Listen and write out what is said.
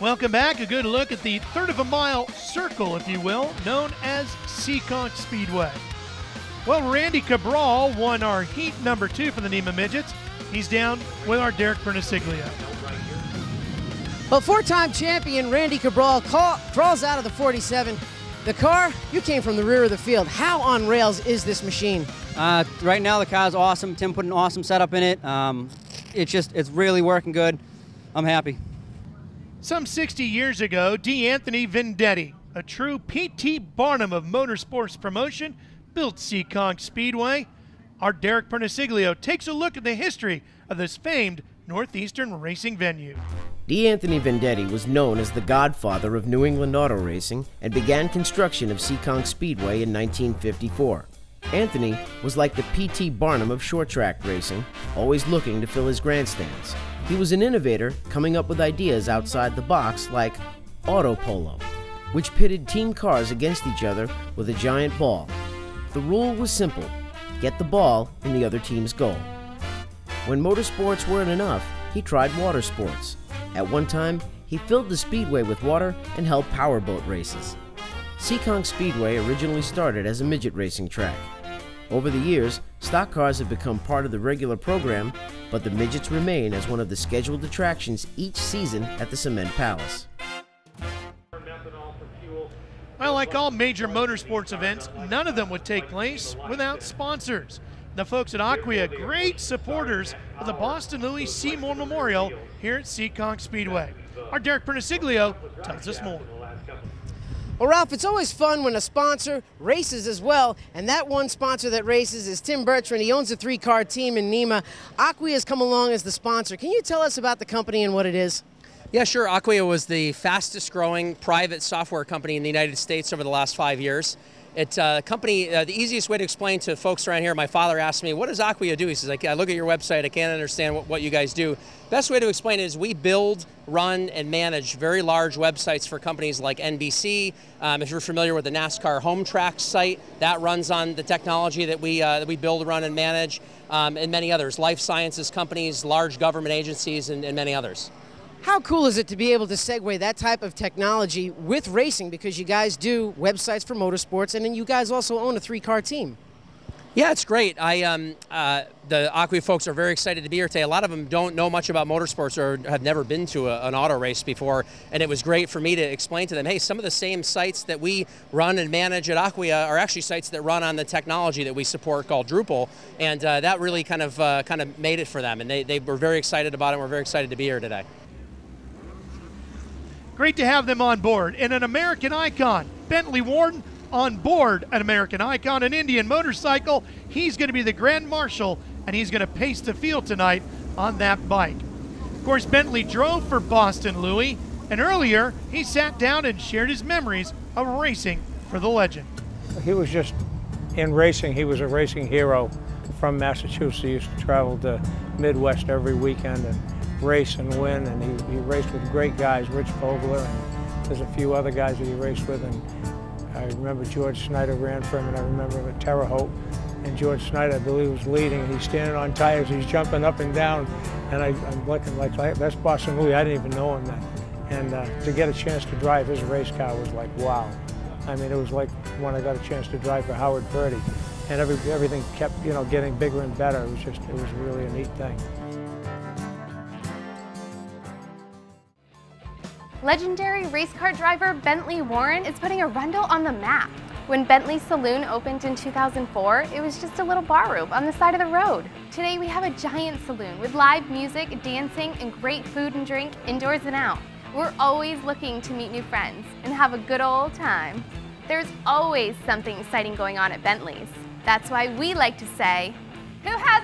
Welcome back. A good look at the third of a mile circle, if you will, known as Seekonk Speedway. Well, Randy Cabral won our heat number 2 for the NEMA Midgets. He's down with our Derek Pernesiglio. Well, four-time champion Randy Cabral crawls out of the 47. The car, you came from the rear of the field. How on rails is this machine? Right now the car's awesome. Tim put an awesome setup in it. It's really working good. I'm happy. Some 60 years ago, D'Anthony Vendetti, a true P.T. Barnum of motorsports promotion, built Seekonk Speedway. Our Derek Pernesiglio takes a look at the history of this famed northeastern racing venue. D'Anthony Vendetti was known as the godfather of New England auto racing and began construction of Seekonk Speedway in 1954. Anthony was like the P.T. Barnum of short track racing, always looking to fill his grandstands. He was an innovator, coming up with ideas outside the box like auto polo, which pitted team cars against each other with a giant ball. The rule was simple: get the ball in the other team's goal. When motorsports weren't enough, he tried water sports. At one time, he filled the speedway with water and held powerboat races. Seekonk Speedway originally started as a midget racing track. Over the years, stock cars have become part of the regular program, but the midgets remain as one of the scheduled attractions each season at the Cement Palace. Well, like all major motorsports events, none of them would take place without sponsors. The folks at Acquia, great supporters of the Boston Louie Seymour Memorial here at Seekonk Speedway. Our Derek Pernesiglio tells us more. Well, Ralph, it's always fun when a sponsor races as well, and that one sponsor that races is Tim Bertrand. He owns a 3-car team in NEMA. Acquia has come along as the sponsor. Can you tell us about the company and what it is? Yeah, sure. Acquia was the fastest growing private software company in the United States over the last 5 years. It's a company, the easiest way to explain to folks around here, my father asked me, what does Acquia do? He says, I look at your website, I can't understand what you guys do. Best way to explain it is we build, run, and manage very large websites for companies like NBC. If you're familiar with the NASCAR Home Track site, that runs on the technology that we build, run, and manage, and many others. Life sciences companies, large government agencies, and many others. How cool is it to be able to segue that type of technology with racing, because you guys do websites for motorsports and then you guys also own a 3-car team? Yeah, it's great. The Acquia folks are very excited to be here today. A lot of them don't know much about motorsports or have never been to an auto race before, and it was great for me to explain to them, hey, some of the same sites that we run and manage at Acquia are actually sites that run on the technology that we support called Drupal, and that really kind of made it for them, and they were very excited about it, and we're very excited to be here today. Great to have them on board. And an American icon, Bentley Warden, on board an American icon, an Indian motorcycle. He's going to be the Grand Marshal, and he's going to pace the field tonight on that bike. Of course, Bentley drove for Boston Louie, and earlier he sat down and shared his memories of racing for the legend. He was just, in racing, he was a racing hero from Massachusetts. He used to travel to Midwest every weekend and race and win, and he raced with great guys, Rich Vogler, and there's a few other guys that he raced with, and I remember George Snyder ran for him, and I remember him at Terre Haute, and George Snyder, I believe, was leading, and he's standing on tires, he's jumping up and down, and I'm looking like, that's Boston Louie. I didn't even know him then, and to get a chance to drive his race car was like, wow. I mean, it was like when I got a chance to drive for Howard Purdy, and everything kept, getting bigger and better. It was really a neat thing. Legendary race car driver Bentley Warren is putting Arundel on the map. When Bentley's Saloon opened in 2004, it was just a little bar room on the side of the road. Today we have a giant saloon with live music, dancing, and great food and drink indoors and out. We're always looking to meet new friends and have a good old time. There's always something exciting going on at Bentley's. That's why we like to say, who has